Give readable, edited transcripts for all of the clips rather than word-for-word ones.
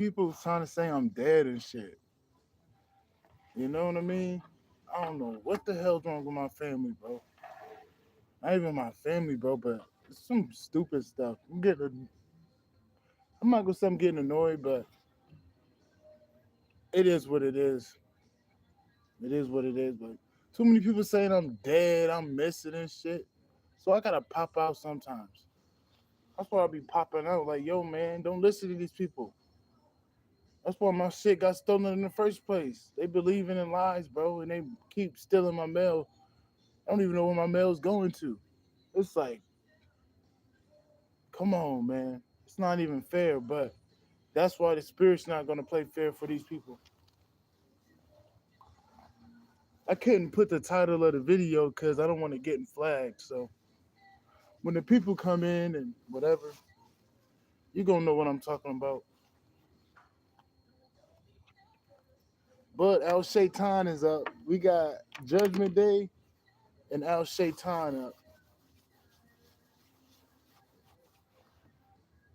People trying to say I'm dead and shit. You know what I mean? I don't know what the hell's wrong with my family, bro. Not even my family, bro, but some stupid stuff. I'm not gonna say I'm getting annoyed, but it is what it is. It is what it is. But too many people saying I'm dead, I'm missing and shit. So I gotta pop out sometimes. That's why I be popping out like, yo, man, don't listen to these people. That's why my shit got stolen in the first place. They believing in lies, bro, and they keep stealing my mail. I don't even know where my mail's going to. It's like, come on, man. It's not even fair, but that's why the spirit's not gonna play fair for these people. I couldn't put the title of the video because I don't want to get in flagged. So when the people come in and whatever, you gonna know what I'm talking about. But Al Shaitan is up. We got Judgment Day and Al Shaitan up.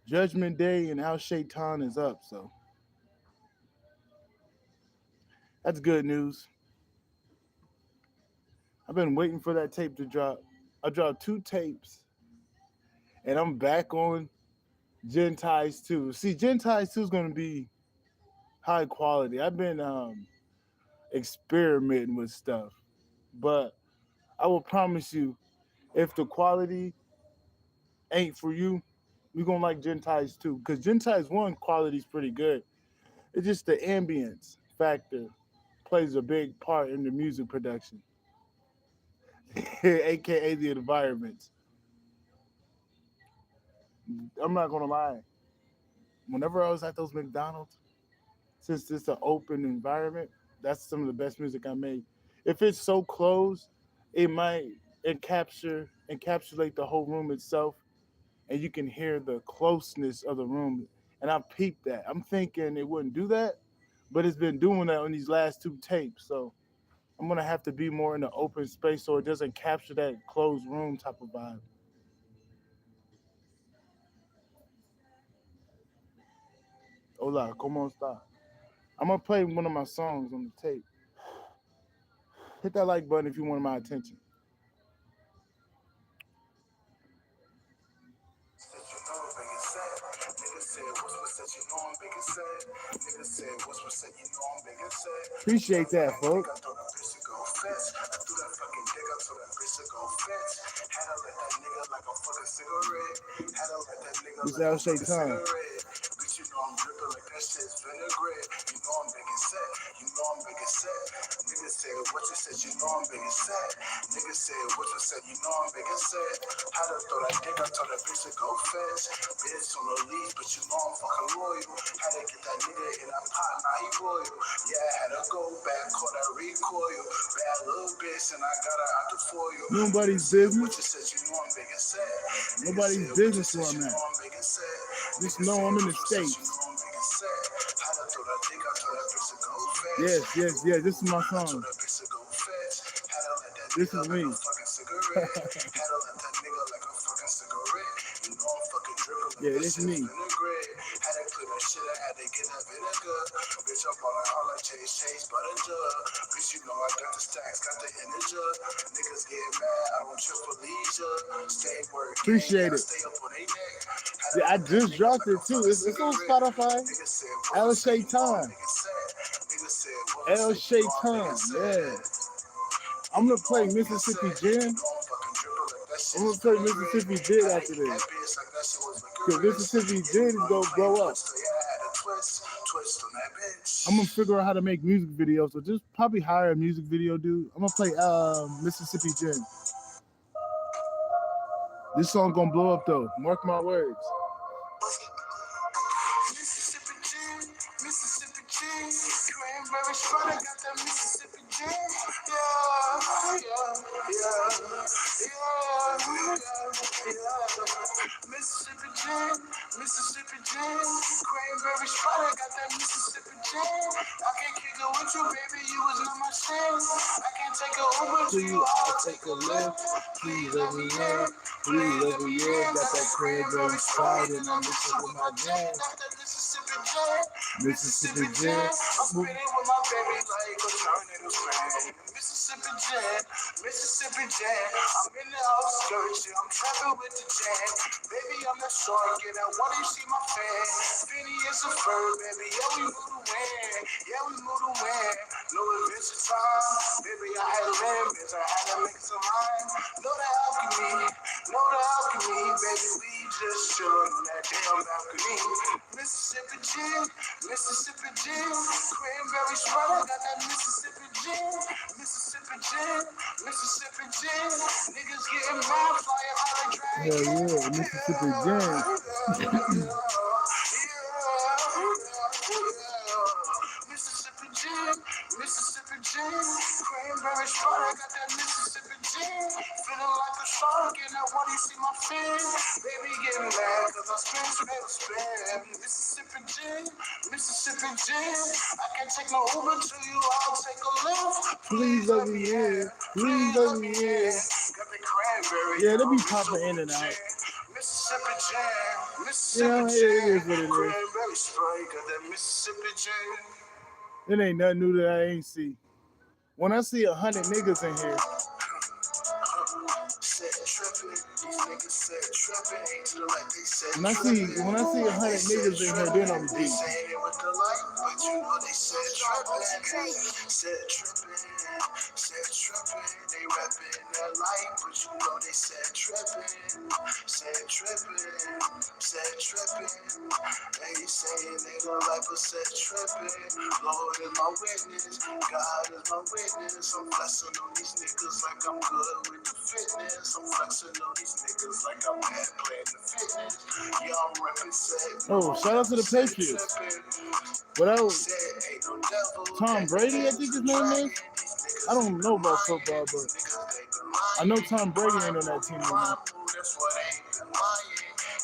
Judgment Day and Al Shaitan is up. So that's good news. I've been waiting for that tape to drop. I dropped two tapes and I'm back on Gentiles 2. See, Gentiles 2 is going to be high quality. I've been experimenting with stuff, but I will promise you, if the quality ain't for you, you're going to like Gentiles 2. Because Gentiles 1 quality is pretty good. It's just the ambience factor plays a big part in the music production, aka the environment. I'm not going to lie. Whenever I was at those McDonald's, since it's an open environment, that's some of the best music I made. If it's so closed, it might encapsulate the whole room itself, and you can hear the closeness of the room. And I peeped that. I'm thinking it wouldn't do that, but it's been doing that on these last two tapes. So I'm gonna have to be more in the open space so it doesn't capture that closed room type of vibe. Hola, ¿cómo está? I'm gonna play one of my songs on the tape. Hit that like button if you want my attention. Appreciate that, folks. This Al Shaitan. Nobody's business. Nobody's business where I'm at. Just know I'm in the States. Yes, yes, yes. This is my song. This is me. Yeah, this is me. Appreciate it. Yeah, I just dropped it too. It's on Spotify. El Shaitan. El Shaitan. Yeah. I'm gonna play Mississippi Gin. I'm gonna play Mississippi Gin after this. Cause Mississippi Gin is gonna blow up. I'm gonna figure out how to make music videos. So just probably hire a music video dude. I'm gonna play Mississippi Gin. This song gonna blow up though. Mark my words. Mississippi gin, Mississippi gin, cranberry shot, I got that Mississippi gin. Mississippi gin, Mississippi gin, cranberry shot, I got that Mississippi gin. I can't kick it with you, baby, you was not my sin. I can't take a Uber to you, I'll take a lift. Please let me in, please let me in. Got that cranberry shot and I'm mixing with my jam. Mississippi Jam. I'm spinning with my baby like a tornado fan. Mississippi Jam, Mississippi Jam. I'm in the outskirts, yeah, I'm trapping with the jam. Baby, I'm the shark, and I want to see my fan. Finny is a bird, baby, yeah, we move to win. Yeah, we move to win. No adventure time, baby, I had limits, I had to make some rhyme. Know the alchemy, baby, we just chillin' on that damn balcony. Mississippi gin, Mississippi gin, cranberry spread, I got that Mississippi gin, Mississippi gin, Mississippi gin. Niggas getting mad, flying high like Hell dragon. yeah, Mississippi Jam. Mississippi gin, Mississippi gin, cranberry spread, I got that Mississippi gin. Feeling like a shark, and I want to see my fin. Baby, get mad, cause I spin. Mississippi gin, Mississippi gin. I can't take no Uber to you, I'll take a lift. Please let me in. Please let me in. Got the cranberry. Yeah, they be popping in and out. Mississippi jam, You Mississippi know, jam. it is what it is. Cranberry spray, got that Mississippi jam. It ain't nothing new that I ain't see. When I see 100 niggas in here, Said tripping, these niggas said tripping, ain't feel like they said when I see 100 niggas in here, then I'm They deep. saying it with the light, but you know they said tripping. Said tripping, they rapping that light, but you know they said tripping. Said tripping, they saying they gon' like, but said tripping. Lord is my witness, God is my witness. I'm flexing on these niggas like I'm good with the fitness. I'm flexing on these niggas like I'm bad playing the fitness. Yeah, I'm reppin' set. Oh, shout out to the Patriots. But I was Tom Brady, I think his name is. I don't know about football, but I know Tom Brady ain't on that team no more.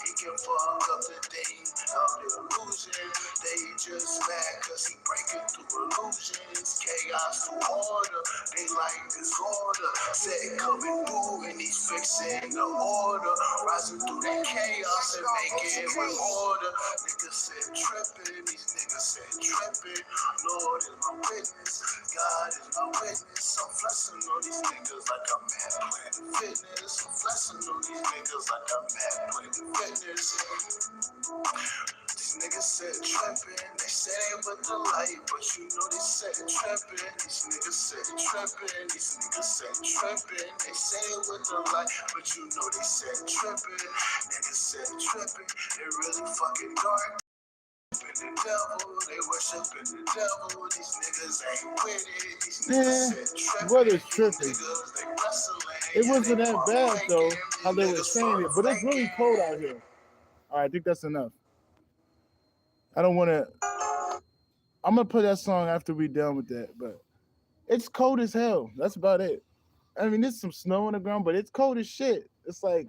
He can fuck up the day of the illusion. They just mad cause he breaking through illusions. Chaos to order, they like disorder. Said coming through and he's fixing the order. Rising through that chaos and making with order. Niggas said tripping, these niggas said tripping. Lord is my witness, God is my witness. I'm flexing on these niggas like I'm mad playing the fitness. I'm flexing on these niggas like I'm mad playing the fitness. These niggas said tripping, they said it with the light, but you know they said tripping. These niggas said tripping, these niggas said tripping. They say it with the light, but you know they said tripping. Niggas said tripping, they really fucking dark. The devil, they worshiping the devil. These niggas ain't with it. These niggas said tripping. Brother's tripping. Niggas, they wrestling. It wasn't They that fuck bad though, faking. how they were Niggas saying it, fuck but it's really faking. cold out here. All right, I think that's enough. I don't want to. I'm gonna put that song after we done with that, but it's cold as hell. That's about it. I mean, there's some snow on the ground, but it's cold as shit. It's like,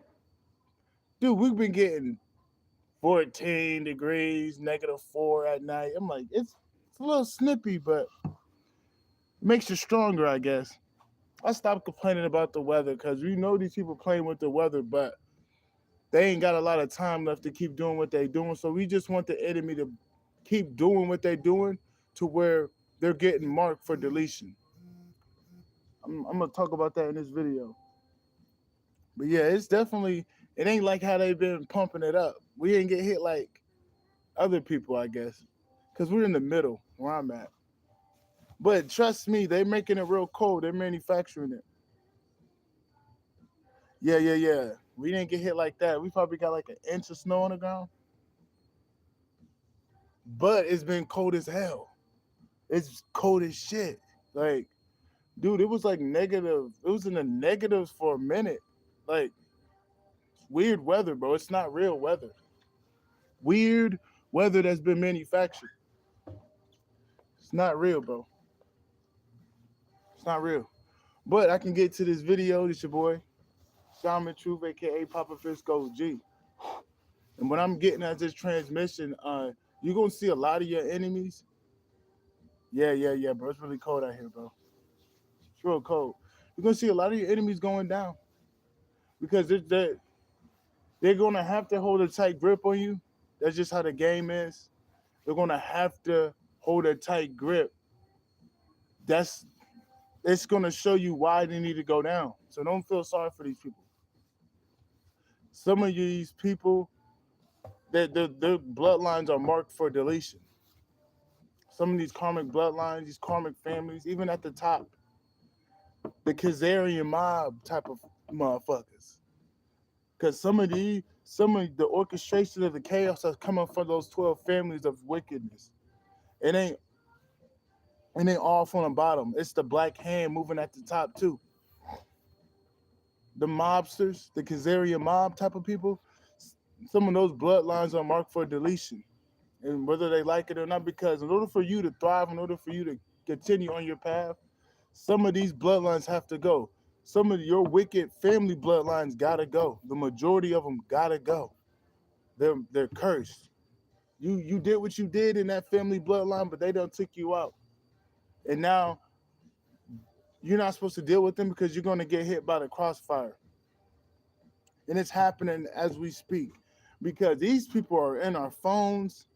dude, we've been getting 14 degrees, -4 at night. I'm like, it's a little snippy, but it makes you stronger, I guess. I stopped complaining about the weather because we know these people playing with the weather, but they ain't got a lot of time left to keep doing what they're doing. So we just want the enemy to keep doing what they're doing to where they're getting marked for deletion. I'm gonna talk about that in this video. But yeah, it's definitely it ain't like how they've been pumping it up. We ain't get hit like other people, I guess, because we're in the middle where I'm at. But trust me, they're making it real cold. They're manufacturing it. Yeah. We didn't get hit like that. We probably got like an inch of snow on the ground. But it's been cold as hell. It's cold as shit. Like, dude, it was like negative. It was in the negatives for a minute. Like, weird weather, bro. It's not real weather. Weird weather that's been manufactured. It's not real, bro. It's not real. But I can get to this video. This your boy, Shaman Truth, aka Papa Fisco G. And what I'm getting at this transmission, you're gonna see a lot of your enemies. Yeah, bro. It's really cold out here, bro. It's real cold. You're gonna see a lot of your enemies going down because they're gonna have to hold a tight grip on you. That's just how the game is. They're gonna have to hold a tight grip. That's it's gonna show you why they need to go down. So don't feel sorry for these people. Some of these people, their bloodlines are marked for deletion. Some of these karmic bloodlines, these karmic families, even at the top, the Khazarian mob type of motherfuckers. Because some of the orchestration of the chaos that's coming from those 12 families of wickedness. It ain't it ain't all from the bottom. It's the black hand moving at the top too. The mobsters, the Khazarian mob type of people, some of those bloodlines are marked for deletion. And whether they like it or not, because in order for you to thrive, in order for you to continue on your path, some of these bloodlines have to go. Some of your wicked family bloodlines gotta go. The majority of them gotta go. They're cursed. You did what you did in that family bloodline, but they don't took you out. And now you're not supposed to deal with them because you're gonna get hit by the crossfire. And it's happening as we speak. Because these people are in our phones.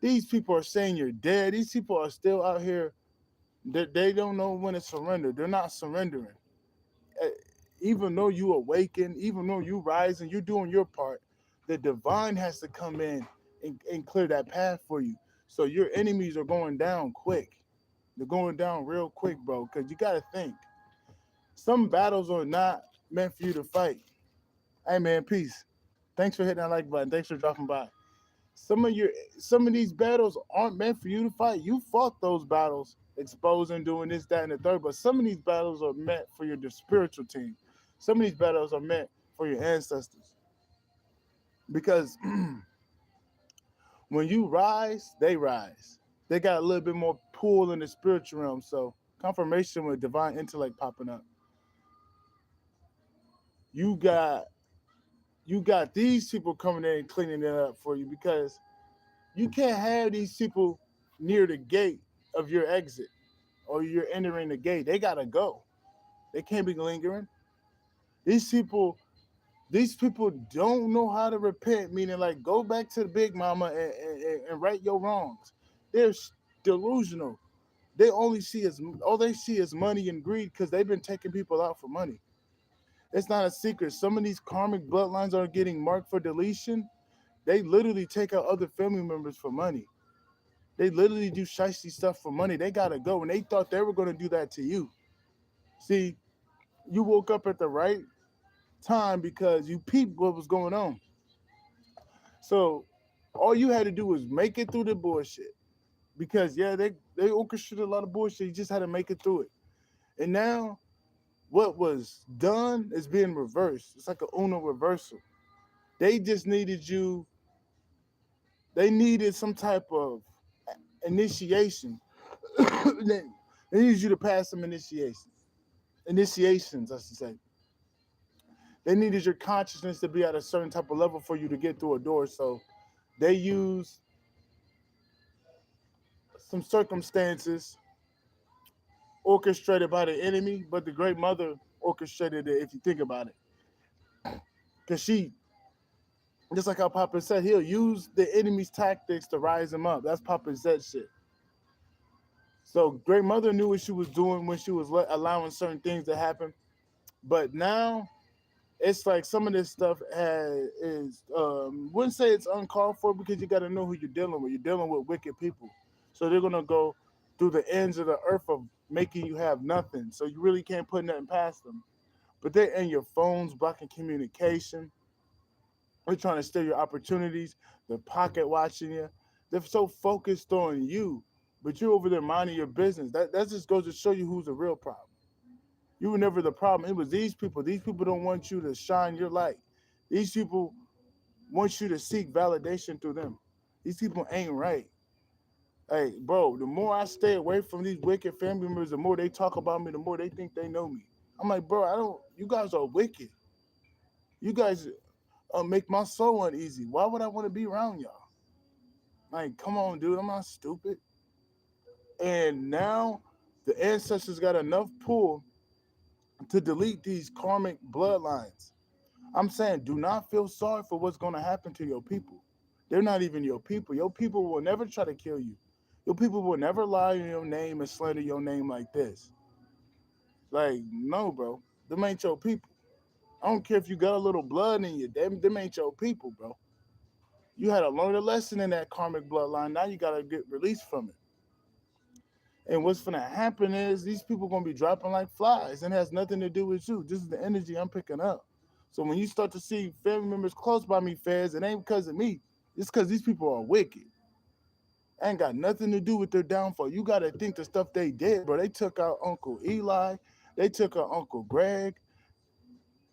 These people are saying you're dead. These people are still out here. They don't know when to surrender. They're not surrendering. Uh, Even though you awaken, even though you rise and you're doing your part, the divine has to come in and clear that path for you. So your enemies are going down quick. They're going down real quick, bro. Because you got to think. Some battles are not meant for you to fight. Hey, man, peace. Thanks for hitting that like button. Thanks for dropping by. Some of your some of these battles aren't meant for you to fight. You fought those battles, exposing, doing this, that, and the third. But some of these battles are meant for your spiritual team. Some of these battles are meant for your ancestors. Because when you rise, they rise. They got a little bit more pull in the spiritual realm. So confirmation with divine intellect popping up. You got you got these people coming in and cleaning it up for you because you can't have these people near the gate of your exit or you're entering the gate. They gotta go. They can't be lingering. These people, these people don't know how to repent. Meaning, like, go back to the big mama and right your wrongs. They're delusional. They only see as all they see is money and greed because they've been taking people out for money. It's not a secret. Some of these karmic bloodlines are getting marked for deletion. They literally take out other family members for money. They literally do shiesty stuff for money. They gotta go, and they thought they were gonna do that to you. See, you woke up at the right time because you peeped what was going on. So all you had to do was make it through the bullshit. Because yeah, they orchestrated a lot of bullshit. You just had to make it through it. And now what was done is being reversed. It's like a Uno reversal. They just needed you. They needed some type of initiation. They needed you to pass some initiations, I should say. They needed your consciousness to be at a certain type of level for you to get through a door. So they used some circumstances orchestrated by the enemy, but the great mother orchestrated it if you think about it. Because she, just like how Papa said, he'll use the enemy's tactics to rise him up. That's Papa said shit. So great mother knew what she was doing when she was allowing certain things to happen. But now it's like some of this stuff is wouldn't say it's uncalled for because you got to know who you're dealing with. You're dealing with wicked people, so they're gonna go through the ends of the earth of making you have nothing. So you really can't put nothing past them. But they're in your phones, blocking communication. They're trying to steal your opportunities. They're pocket watching you. They're so focused on you, but you're over there minding your business. That just goes to show you who's the real problem. You were never the problem. It was these people. These people don't want you to shine your light. These people want you to seek validation through them. These people ain't right. Hey, bro, the more I stay away from these wicked family members, the more they talk about me, the more they think they know me. I'm like, bro, I don't, you guys are wicked. You guys make my soul uneasy. Why would I want to be around y'all? Like, come on, dude, I'm not stupid. And now the ancestors got enough pull to delete these karmic bloodlines. I'm saying do not feel sorry for what's going to happen to your people. They're not even your people. Your people will never try to kill you. Your people will never lie in your name and slander your name like this. Like, no, bro. Them ain't your people. I don't care if you got a little blood in you. Them ain't your people, bro. You had to learn a lesson in that karmic bloodline. Now you gotta get released from it. And what's gonna happen is these people gonna be dropping like flies, and it has nothing to do with you. This is the energy I'm picking up. So when you start to see family members close by me, feds, it ain't because of me. It's because these people are wicked. Ain't got nothing to do with their downfall. You gotta think the stuff they did, bro. They took out Uncle Eli. They took out Uncle Greg.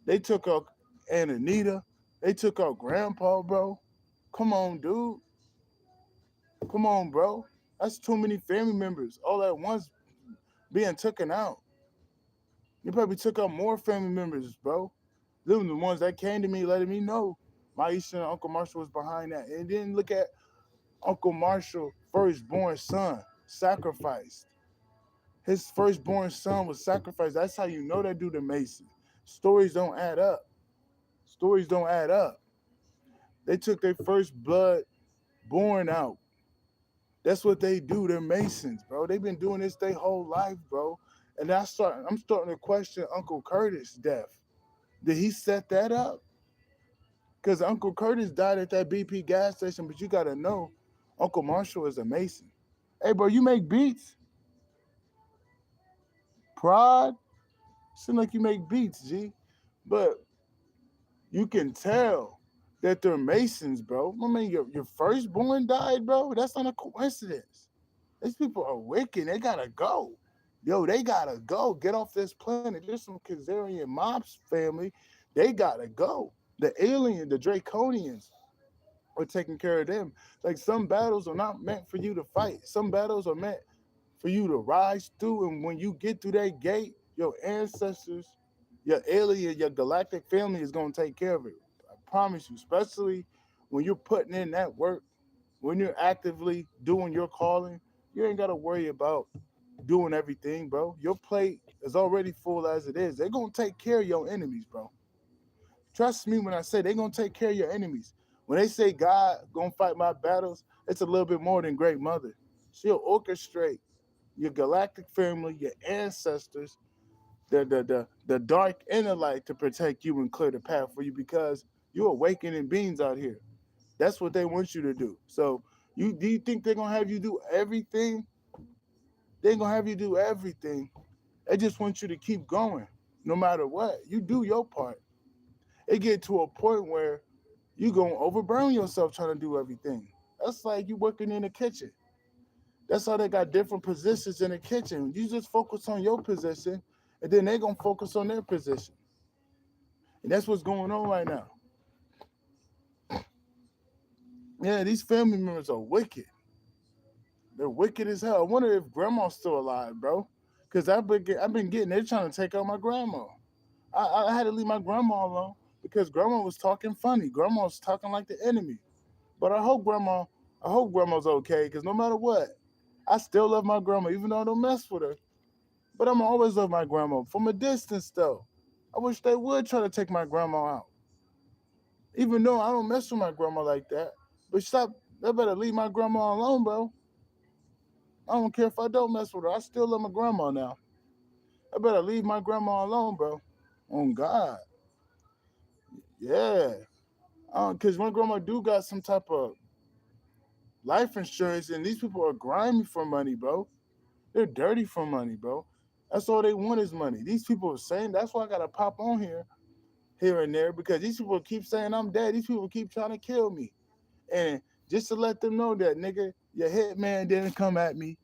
They took out Aunt Anita. They took out Grandpa, bro. Come on, dude. Come on, bro. That's too many family members all at once being taken out. You probably took out more family members, bro. Them were the ones that came to me letting me know my Eastern Uncle Marshall was behind that. And then look at Uncle Marshall, firstborn son, sacrificed. His firstborn son was sacrificed. That's how you know that dude a Mason. Stories don't add up. Stories don't add up. They took their first blood born out. That's what they do. They're Masons, bro. They've been doing this their whole life, bro. And I'm starting to question Uncle Curtis' death. Did he set that up? Because Uncle Curtis died at that BP gas station, but you gotta know, Uncle Marshall is a Mason. Hey, bro, you make beats? Prod? Seem like you make beats, G. But you can tell that they're Masons, bro. I mean, your firstborn died, bro. That's not a coincidence. These people are wicked. They gotta go. Yo, they gotta go. Get off this planet. There's some Khazarian mobs family. They gotta go. The alien, the Draconians are taking care of them. Like some battles are not meant for you to fight. Some battles are meant for you to rise through. And when you get through that gate, your ancestors, your alien, your galactic family is gonna take care of it. I promise you, especially when you're putting in that work, when you're actively doing your calling, you ain't gotta worry about doing everything, bro. Your plate is already full as it is. They're gonna take care of your enemies, bro. Trust me when I say they're gonna take care of your enemies. When they say God gonna fight my battles, it's a little bit more than Great Mother. She'll orchestrate your galactic family, your ancestors, the dark inner light to protect you and clear the path for you because you're awakening beings out here. That's what they want you to do. So you think they're gonna have you do everything? They ain't gonna have you do everything. They just want you to keep going, no matter what. You do your part. It get to a point where you gonna overburn yourself trying to do everything. That's like you working in the kitchen. That's how they got different positions in the kitchen. You just focus on your position, and then they gonna focus on their position. And that's what's going on right now. Yeah, these family members are wicked. They're wicked as hell. I wonder if grandma's still alive, bro. Cause I've been getting they're trying to take out my grandma. I had to leave my grandma alone because grandma was talking funny. Grandma was talking like the enemy. But I hope grandma's okay. Because no matter what, I still love my grandma, even though I don't mess with her. But I'm always love my grandma from a distance, though. I wish they would try to take my grandma out, even though I don't mess with my grandma like that. But stop, they better leave my grandma alone, bro. I don't care if I don't mess with her. I still love my grandma now. I better leave my grandma alone, bro. On God, yeah. Cause my grandma do got some type of life insurance, and these people are grimy for money, bro. They're dirty for money, bro. That's all they want is money. These people are saying that's why I gotta pop on here and there, because these people keep saying I'm dead. These people keep trying to kill me. And just to let them know that nigga, your hitman didn't come at me.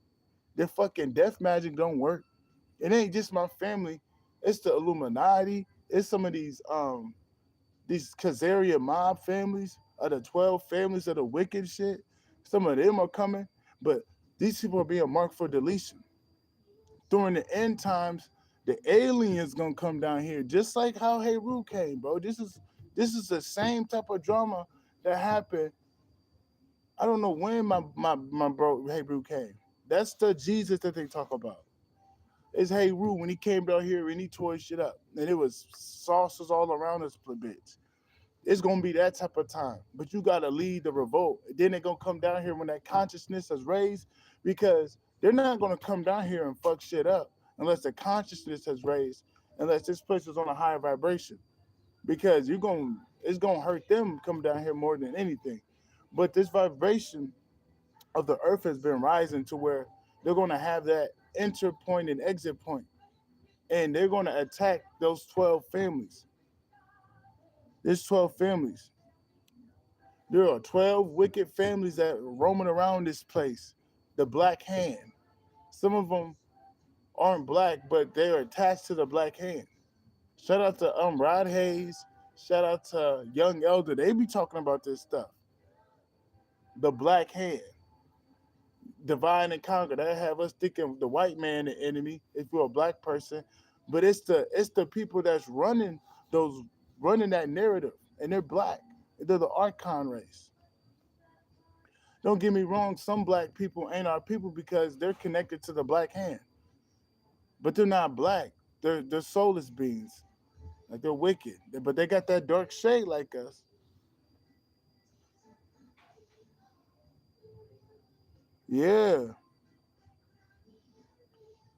The fucking death magic don't work. It ain't just my family. It's the Illuminati. It's some of these Khazarian mob families, of the 12 families of the wicked shit. Some of them are coming, but these people are being marked for deletion. During the end times, the aliens gonna come down here, just like how Heru came, bro. This is the same type of drama that happened. I don't know when my bro Heru came. That's the Jesus that they talk about. It's Heru when he came down here and he tore shit up, and it was sauces all around us, bitch. It's gonna be that type of time. But you gotta lead the revolt. Then they're gonna come down here when that consciousness is raised, because they're not gonna come down here and fuck shit up unless the consciousness has raised, unless this place is on a higher vibration. Because you're gonna it's gonna hurt them come down here more than anything. But this vibration of the earth has been rising to where they're gonna have that enter point and exit point, and they're gonna attack those 12 families. There's 12 families. There are 12 wicked families that are roaming around this place. The Black Hand. Some of them aren't black, but they're attached to the Black Hand. Shout out to Rod Hayes. Shout out to Young Elder. They be talking about this stuff. The Black Hand. Divine and conquer. That have us thinking the white man the enemy if you're a black person. But it's the people that's those running that narrative. And they're black. They're the Archon race. Don't get me wrong, some black people ain't our people because they're connected to the Black Hand. But they're not black. They're soulless beings. Like they're wicked. But they got that dark shade like us. Yeah.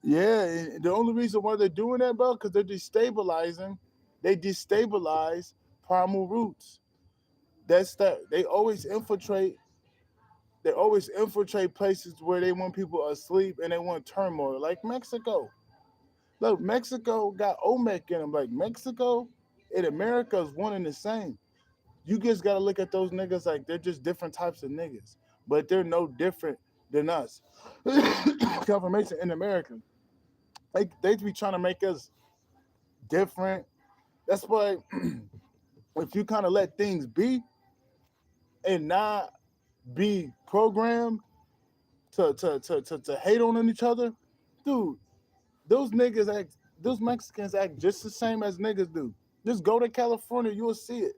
Yeah. And the only reason why they're doing that, bro, because they're destabilizing. They destabilize primal roots. That's that. They always infiltrate places where they want people asleep and they want turmoil. Like Mexico. Look, Mexico got Olmec in them. Like Mexico and America is one and the same. You just gotta look at those niggas like they're just different types of niggas, but they're no different than us. Confirmation in America, they be trying to make us different. That's why if you kind of let things be and not be programmed to hate on each other, dude, those niggas act, those Mexicans act just the same as niggas do. Just go to California, you'll see it.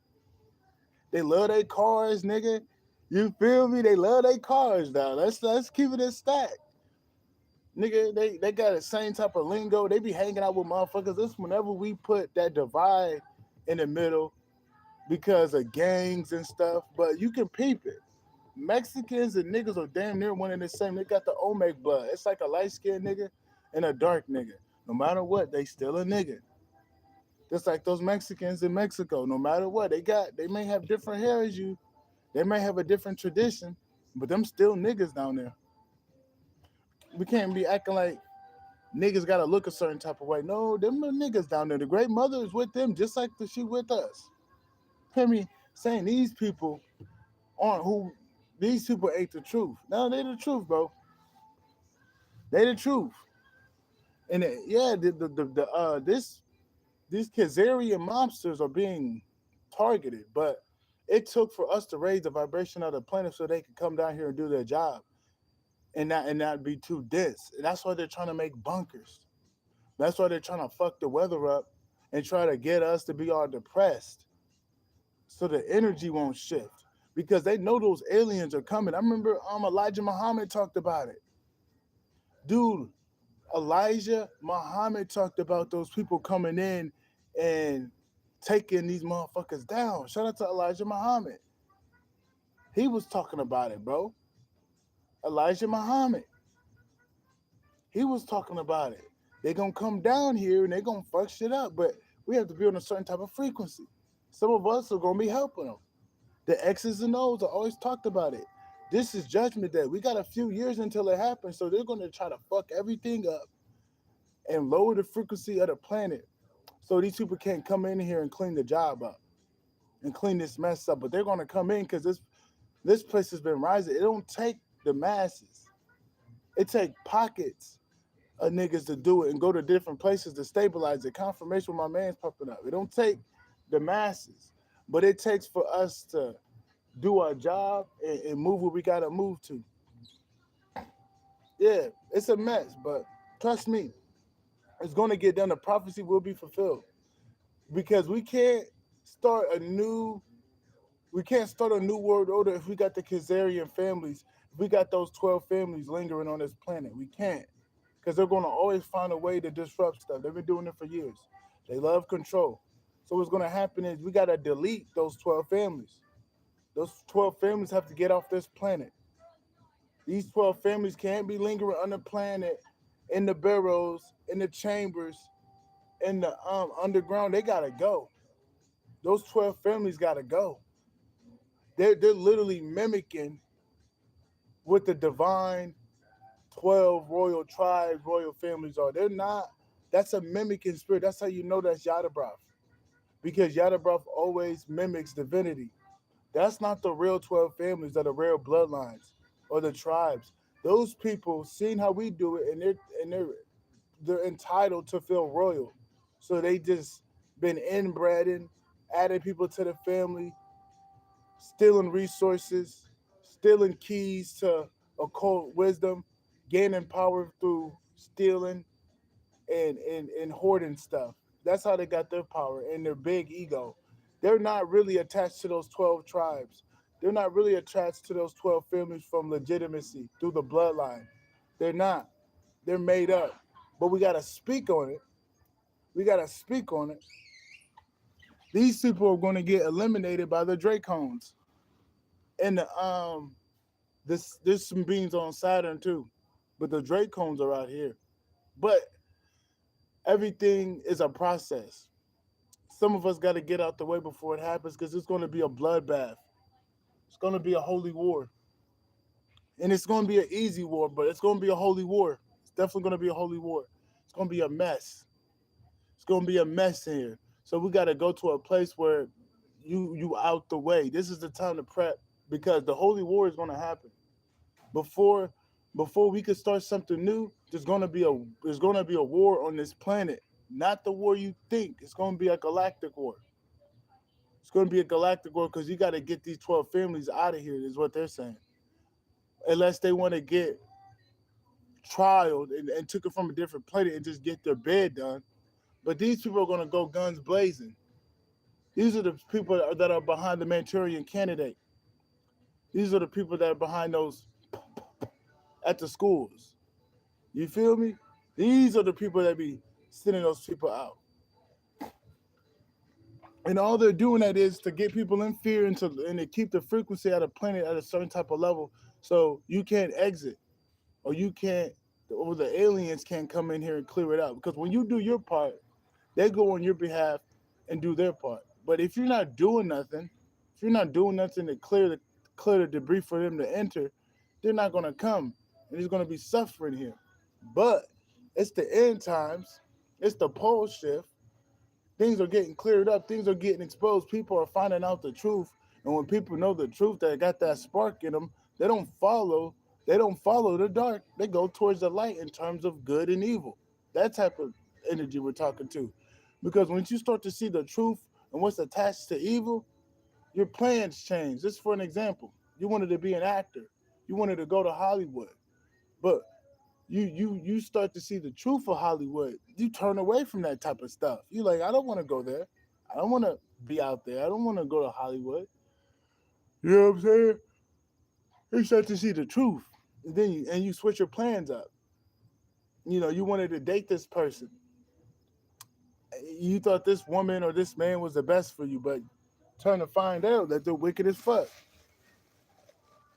They love their cars, nigga. You feel me? They love their cars now. Let's keep it in stack. Nigga, they got the same type of lingo. They be hanging out with motherfuckers. This whenever we put that divide in the middle because of gangs and stuff, but you can peep it. Mexicans and niggas are damn near one and the same. They got the Olmec blood. It's like a light skinned nigga and a dark nigga. No matter what, they still a nigga. Just like those Mexicans in Mexico. No matter what, they may have different hair as you. They may have a different tradition, but them still niggas down there. We can't be acting like niggas gotta look a certain type of way. No, them are niggas down there. The great mother is with them just like she with us. Hear me saying these people aren't who these people ain't the truth. No, they the truth, bro. They the truth. And yeah, this these Khazarian mobsters are being targeted, but it took for us to raise the vibration of the planet so they could come down here and do their job and not be too dense. And that's why they're trying to make bunkers. That's why they're trying to fuck the weather up and try to get us to be all depressed so the energy won't shift. Because they know those aliens are coming. I remember Elijah Muhammad talked about it. Dude, Elijah Muhammad talked about those people coming in and taking these motherfuckers down. Shout out to Elijah Muhammad. He was talking about it, bro. Elijah Muhammad. He was talking about it. They gonna come down here and they gonna fuck shit up, but we have to be on a certain type of frequency. Some of us are gonna be helping them. The X's and O's are always talked about it. This is Judgment Day. We got a few years until it happens, so they're gonna try to fuck everything up and lower the frequency of the planet so these people can't come in here and clean the job up and clean this mess up. But they're gonna come in because this place has been rising. It don't take the masses. It take pockets of niggas to do it and go to different places to stabilize it. Confirmation with my man's popping up. It don't take the masses, but it takes for us to do our job and move where we gotta move to. Yeah, it's a mess, but trust me, it's gonna get done. The prophecy will be fulfilled because start a new we can't start a new world order if we got the Khazarian families. If we got those 12 families lingering on this planet, we can't because they're going to always find a way to disrupt stuff. They've been doing it for years. They love control. So what's gonna happen is we gotta delete those 12 families. Those 12 families have to get off this planet. These 12 families can't be lingering on the planet, in the burrows, in the chambers, in the underground. They gotta go. Those 12 families gotta go. They're literally mimicking what the divine 12 royal tribes, royal families are. They're not. That's a mimicking spirit. That's how you know that's Yadabrath. Because Yadabrath always mimics divinity. That's not the real 12 families that are real bloodlines or the tribes. Those people seeing how we do it, and they're entitled to feel royal. So they just been inbreeding, adding people to the family, stealing resources, stealing keys to occult wisdom, gaining power through stealing and hoarding stuff. That's how they got their power and their big ego. They're not really attached to those 12 tribes. They're not really attached to those 12 families from legitimacy through the bloodline. They're not. They're made up. But we got to speak on it. We got to speak on it. These people are going to get eliminated by the Dracones. And this there's some beings on Saturn too. But the Dracones are out here. But everything is a process. Some of us got to get out the way before it happens because it's going to be a bloodbath. It's going to be a holy war. And it's going to be an easy war, but it's going to be a holy war. It's definitely going to be a holy war. It's going to be a mess. It's going to be a mess here. So we got to go to a place where you out the way. This is the time to prep because the holy war is going to happen. Before before we could start something new, there's going to be a war on this planet. Not the war you think. It's going to be a galactic war. It's going to be a galactic war because you got to get these 12 families out of here, is what they're saying. Unless they want to get trialed and took it from a different planet and just get their bed done. But these people are going to go guns blazing. These are the people that are behind the Manchurian candidate. These are the people that are behind those at the schools. You feel me? These are the people that be sending those people out. And all they're doing that is to get people in fear and to keep the frequency of the planet at a certain type of level so you can't exit or you can't or the aliens can't come in here and clear it out. Because when you do your part, they go on your behalf and do their part. But if you're not doing nothing, if you're not doing nothing to clear the debris for them to enter, they're not gonna come. And there's gonna be suffering here. But it's the end times, it's the pole shift. Things are getting cleared up, things are getting exposed, people are finding out the truth. And when people know the truth, that got that spark in them, they don't follow, they don't follow the dark. They go towards the light in terms of good and evil. That type of energy we're talking to. Because once you start to see the truth and what's attached to evil, your plans change. Just for an example, you wanted to be an actor, you wanted to go to Hollywood, but you start to see the truth of Hollywood. You turn away from that type of stuff. You like, I don't want to go there. I don't want to be out there. I don't want to go to Hollywood. You know what I'm saying? You start to see the truth, and then you switch your plans up. You know, you wanted to date this person. You thought this woman or this man was the best for you, but turn to find out that they're wicked as fuck.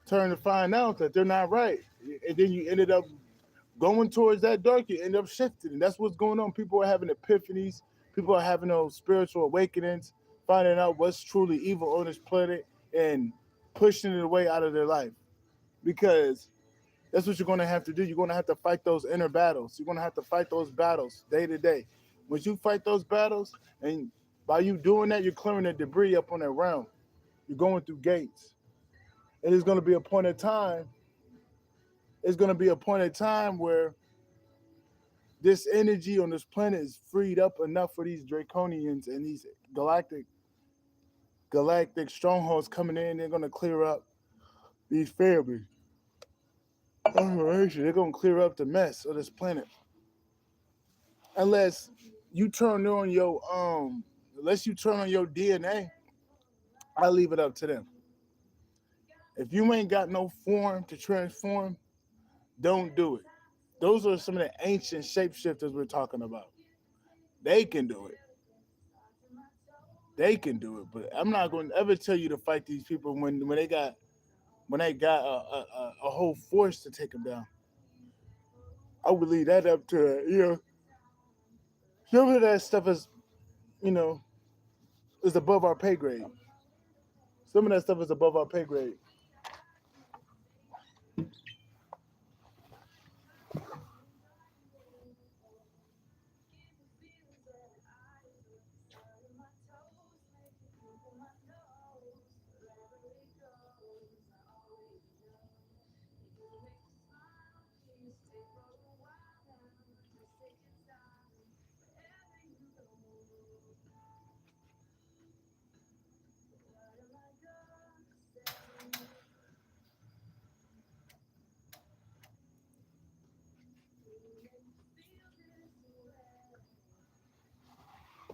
Turn to find out that they're not right, and then you ended up going towards that dark, you end up shifting. And that's what's going on. People are having epiphanies. People are having those spiritual awakenings, finding out what's truly evil on this planet and pushing it away out of their life. Because that's what you're going to have to do. You're going to have to fight those inner battles. You're going to have to fight those battles day to day. Once you fight those battles, and by you doing that, you're clearing the debris up on that realm. You're going through gates. And there's going to be a point in time. It's going to be a point in time where this energy on this planet is freed up enough for these draconians and these galactic strongholds coming in. They're gonna clear up these families. They're gonna clear up the mess of this planet. Unless you turn on your unless you turn on your DNA, I leave it up to them. If you ain't got no form to transform, don't do it. Those are some of the ancient shapeshifters we're talking about. They can do it. they can do it. But I'm not going to ever tell you to fight these people when they got a whole force to take them down. I would leave that up to some of that stuff you know is above our pay grade. Some of that stuff is above our pay grade.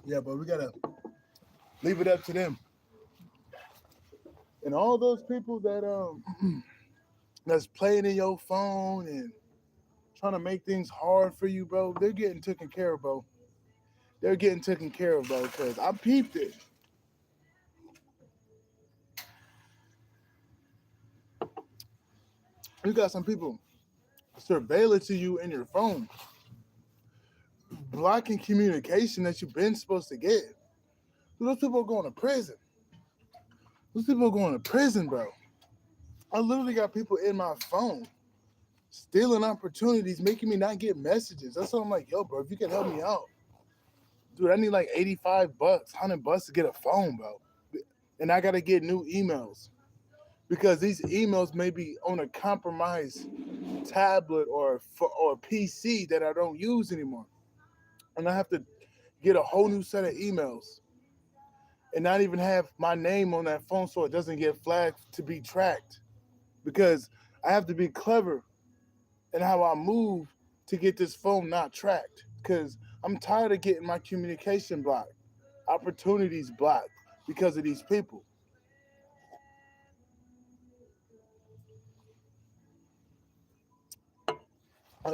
Yeah, but we gotta leave it up to them. And all those people that that's playing in your phone and trying to make things hard for you, bro, they're getting taken care of, bro. They're getting taken care of, bro. Because I peeped it. You got some people surveillance to you in your phone, blocking communication that you've been supposed to get. Those people are going to prison. Those people are going to prison, bro. I literally got people in my phone stealing opportunities, making me not get messages. That's why I'm like, yo, bro, if you can help me out, dude, I need like 85 bucks, 100 bucks to get a phone, bro. And I got to get new emails because these emails may be on a compromised tablet or PC that I don't use anymore. And I have to get a whole new set of emails and not even have my name on that phone so it doesn't get flagged to be tracked because I have to be clever in how I move to get this phone not tracked because I'm tired of getting my communication blocked, opportunities blocked because of these people.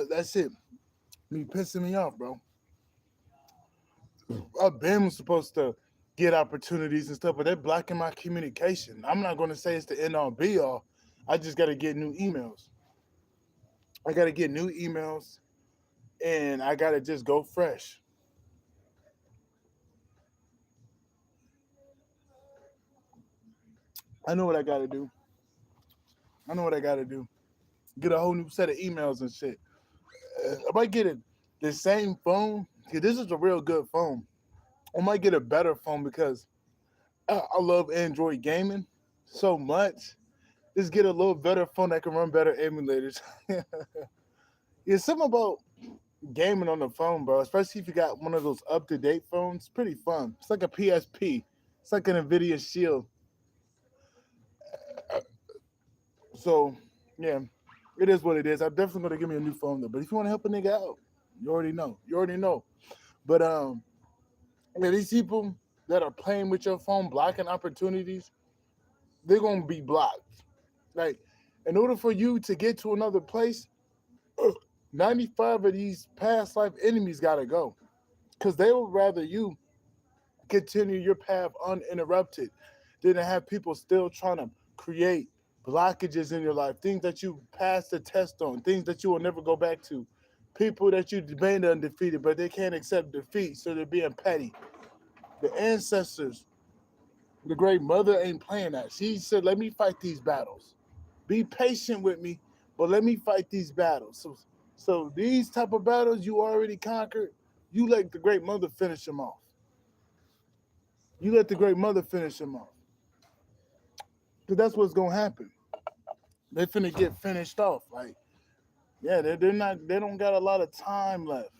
That's it. Me pissing me off, bro. I've been supposed to get opportunities and stuff, but they're blocking my communication. I'm not going to say it's the end all be all. I just got to get new emails. I got to get new emails and I got to just go fresh. I know what I got to do. I know what I got to do. Get a whole new set of emails and shit. I might get the same phone. 'Cause this is a real good phone. I might get a better phone because I love Android gaming so much. Just get a little better phone that can run better emulators. Yeah, something about gaming on the phone, bro. Especially if you got one of those up to date phones. Pretty fun. It's like a PSP. It's like an Nvidia Shield. So yeah, it is what it is. I'm definitely gonna give me a new phone though. But if you want to help a nigga out, you already know. You already know. But yeah, these people that are playing with your phone, blocking opportunities, they're gonna be blocked. Like, in order for you to get to another place, 95 of these past life enemies gotta go. Because they would rather you continue your path uninterrupted than to have people still trying to create blockages in your life, things that you passed the test on, things that you will never go back to. People that you remain undefeated, but they can't accept defeat, so they're being petty. The ancestors, the great mother ain't playing that. She said, let me fight these battles. Be patient with me, but let me fight these battles. So these type of battles you already conquered, you let the great mother finish them off. You let the great mother finish them off. Because that's what's gonna happen. They finna get finished off. Like, yeah, they're not they don't got a lot of time left.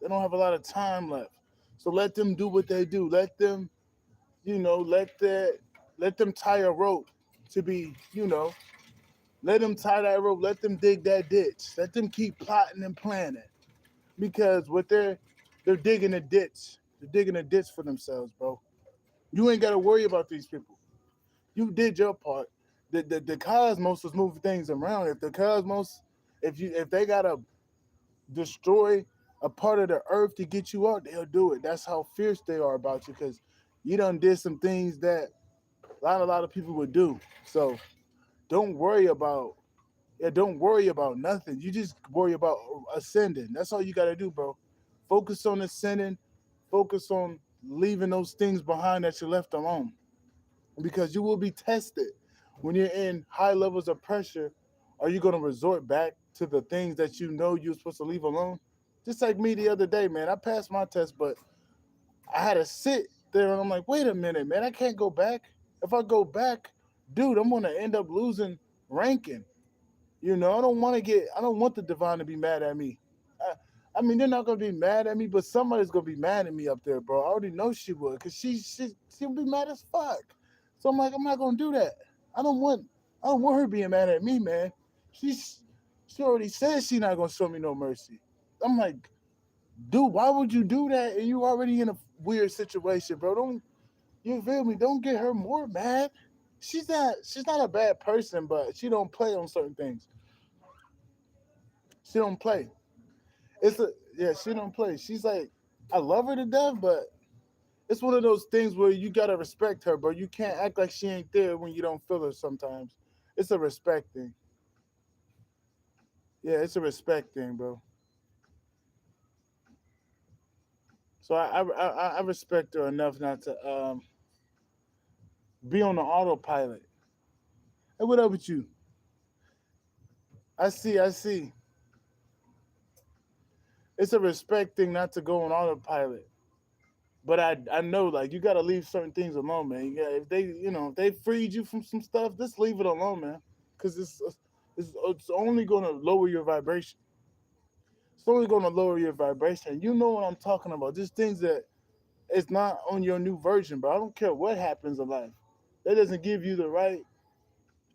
They don't have a lot of time left. So let them do what they do. Let them, let them tie a rope to be, let them tie that rope. Let them dig that ditch. Let them keep plotting and planning. Because they're digging a ditch. They're digging a ditch for themselves, bro. You ain't gotta worry about these people. You did your part. The cosmos is moving things around. If the cosmos, if they gotta destroy a part of the earth to get you out, they'll do it. That's how fierce they are about you. Because You done did some things that a lot of people would do. So don't worry about don't worry about nothing. You just worry about ascending. That's all you gotta do, bro. Focus on ascending. Focus on leaving those things behind that you left alone. Because you will be tested when you're in high levels of pressure. Are you gonna resort back to the things that you know you're supposed to leave alone? Just like me the other day, man. I passed my test, but I had to sit there and I'm like, wait a minute, man, I can't go back. If I go back, dude, I'm gonna end up losing ranking. I don't want the divine to be mad at me. I, I mean, they're not gonna be mad at me, but somebody's gonna be mad at me up there, bro. I already know she would, cause she'll be mad as fuck. So I'm like, I'm not gonna do that. I don't want, I don't want her being mad at me, man. She's, she already said she's not gonna show me no mercy. I'm like, dude, why would you do that? And you already in a weird situation, bro. Don't you feel me? Don't get her more mad. She's not a bad person, but she don't play on certain things. She don't play. It's a Yeah, she don't play. She's like, I love her to death, but it's one of those things where you gotta respect her, but you can't act like she ain't there when you don't feel her sometimes. It's a respect thing. Yeah, it's a respect thing, bro. So I respect her enough not to be on the autopilot. Hey, what up with you? I see. It's a respect thing not to go on autopilot. But I know like you gotta leave certain things alone, man. If if they freed you from some stuff, just leave it alone, man. Cause it's only gonna lower your vibration. It's only gonna lower your vibration. You know what I'm talking about. Just things that it's not on your new version, bro. I don't care what happens in life. That doesn't give you the right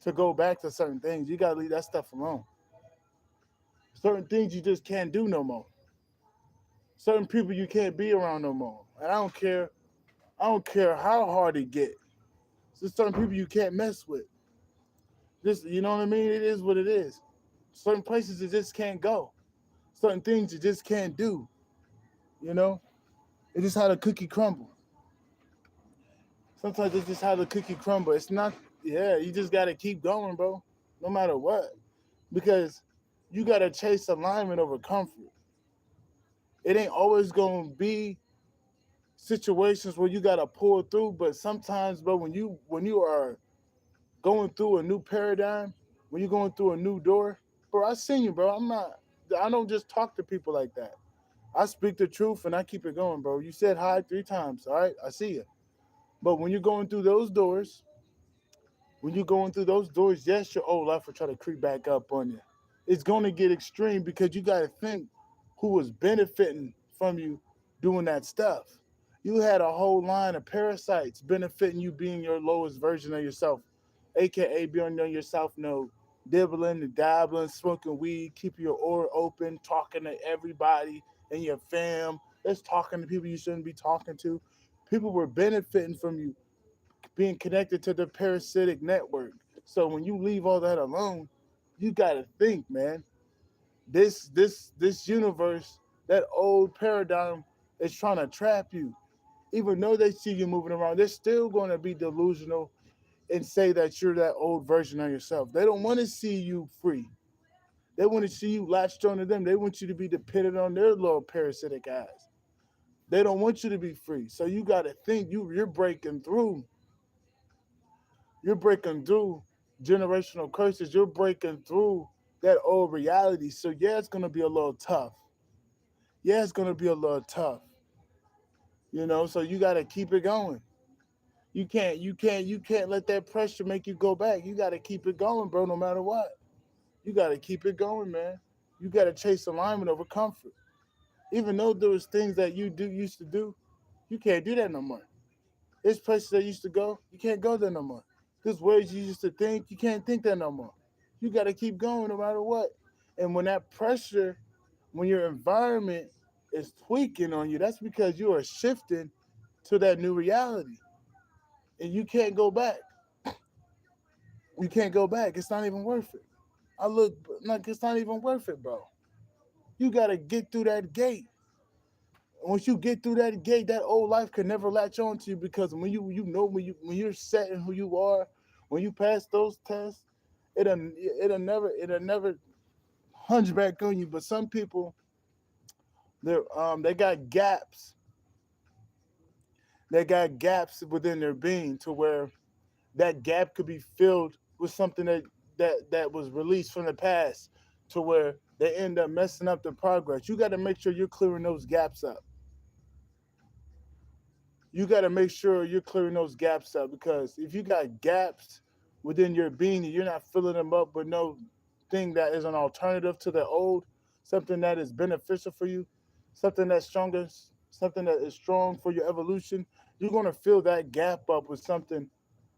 to go back to certain things. You gotta leave that stuff alone. Certain things you just can't do no more. Certain people you can't be around no more. And I don't care. I don't care how hard it get. There's certain people you can't mess with. Just you know what I mean? It is what it is. Certain places you just can't go. Certain things you just can't do. You know? It's just how the cookie crumble. Sometimes it's just how the cookie crumble. It's not Yeah, you just gotta keep going, bro. No matter what. Because you gotta chase alignment over comfort. It ain't always gonna be situations where you gotta pull through, but sometimes, bro, when you are going through a new paradigm, when you're going through a new door, bro, I seen you, bro. I don't just talk to people like that. I speak the truth and I keep it going, bro. You said hi 3 times, all right? I see you. But when you're going through those doors, yes, your old life will try to creep back up on you. It's going to get extreme because you got to think who was benefiting from you doing that stuff. You had a whole line of parasites benefiting you being your lowest version of yourself, aka being on your self node, dibbling and dabbling, smoking weed, keeping your aura open, talking to everybody and your fam. That's talking to people you shouldn't be talking to. People were benefiting from you being connected to the parasitic network. So when you leave all that alone, you gotta think, man. This universe, that old paradigm is trying to trap you. Even though they see you moving around, they're still gonna be delusional and say that you're that old version of yourself. They don't want to see you free. They want to see you latched onto them. They want you to be dependent on their little parasitic eyes. They don't want you to be free. So you gotta think you're breaking through generational curses. You're breaking through that old reality. So yeah, it's gonna be a little tough. Yeah, it's gonna be a little tough. So you gotta keep it going. You can't let that pressure make you go back. You gotta keep it going, bro, no matter what. You gotta keep it going, man. You gotta chase alignment over comfort. Even though there was things that you do used to do, you can't do that no more. There's places that used to go, you can't go there no more. There's ways you used to think, you can't think that no more. You got to keep going no matter what. And when that pressure, when your environment is tweaking on you, that's because you are shifting to that new reality. And you can't go back. You can't go back. It's not even worth it. I look like it's not even worth it, bro. You got to get through that gate. And once you get through that gate, that old life can never latch on to you because when you're set in who you are, when you pass those tests, it'll never hunchback on you. But some people they got gaps. They got gaps within their being to where that gap could be filled with something that was released from the past to where they end up messing up the progress. You got to make sure you're clearing those gaps up. You got to make sure you're clearing those gaps up because if you got gaps within your being and you're not filling them up with no thing that is an alternative to the old, something that is beneficial for you, something that's stronger, something that is strong for your evolution, you're going to fill that gap up with something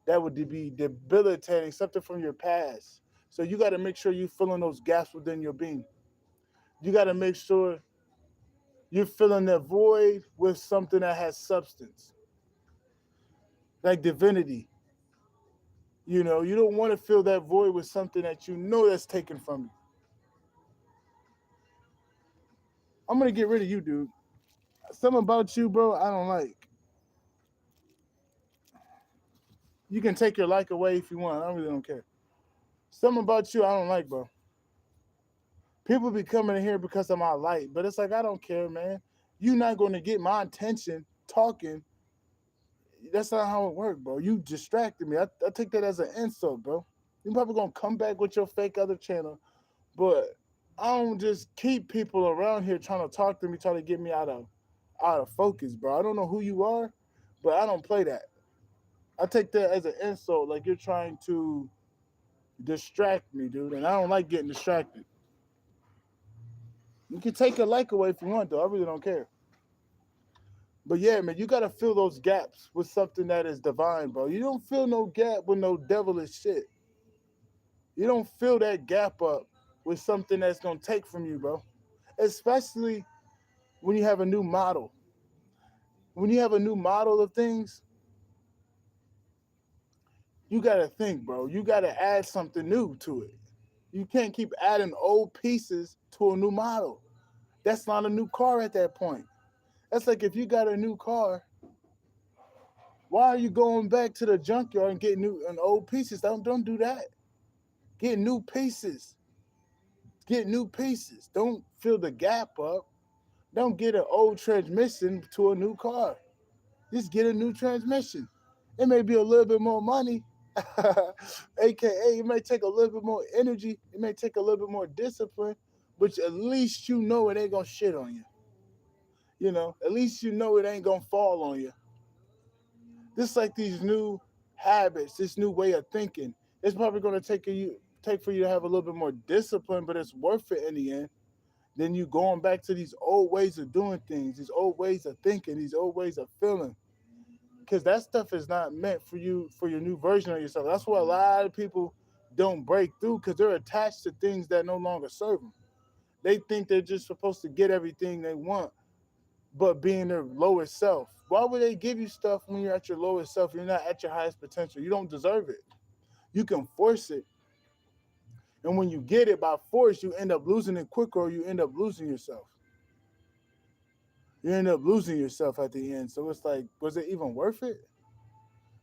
that would be debilitating, something from your past. So you got to make sure you're filling those gaps within your being. You got to make sure you're filling that void with something that has substance, like divinity. You don't want to fill that void with something that you know that's taken from you. I'm gonna get rid of you, dude. Something about you, bro, I don't like. You can take your like away if you want. I really don't care. Something about you I don't like, bro. People be coming in here because of my light, but it's like I don't care, man. You're not gonna get my attention talking. That's not how it works, bro. You distracted me. I take that as an insult, bro. You probably gonna come back with your fake other channel, but I don't just keep people around here trying to talk to me, trying to get me out of focus, bro. I don't know who you are, but I don't play that. I take that as an insult, like you're trying to distract me, dude, and I don't like getting distracted. You can take a like away if you want, though. I really don't care. But yeah, man, you gotta fill those gaps with something that is divine, bro. You don't fill no gap with no devilish shit. You don't fill that gap up with something that's gonna take from you, bro. Especially when you have a new model. When you have a new model of things, you gotta think, bro. You gotta add something new to it. You can't keep adding old pieces to a new model. That's not a new car at that point. That's like if you got a new car, why are you going back to the junkyard and getting new and old pieces? Don't do that. Get new pieces. Get new pieces. Don't fill the gap up. Don't get an old transmission to a new car. Just get a new transmission. It may be a little bit more money, aka it may take a little bit more energy. It may take a little bit more discipline, but at least you know it ain't gonna shit on you. At least you know it ain't gonna fall on you. This like these new habits, this new way of thinking. It's probably gonna take for you to have a little bit more discipline, but it's worth it in the end. Then you going back to these old ways of doing things, these old ways of thinking, these old ways of feeling. Because that stuff is not meant for you for your new version of yourself. That's why a lot of people don't break through because they're attached to things that no longer serve them. They think they're just supposed to get everything they want, but being their lowest self. Why would they give you stuff when you're at your lowest self? You're not at your highest potential. You don't deserve it. You can force it, and when you get it by force, you end up losing it quicker, or you end up losing yourself. You end up losing yourself at the end. So it's like, was it even worth it?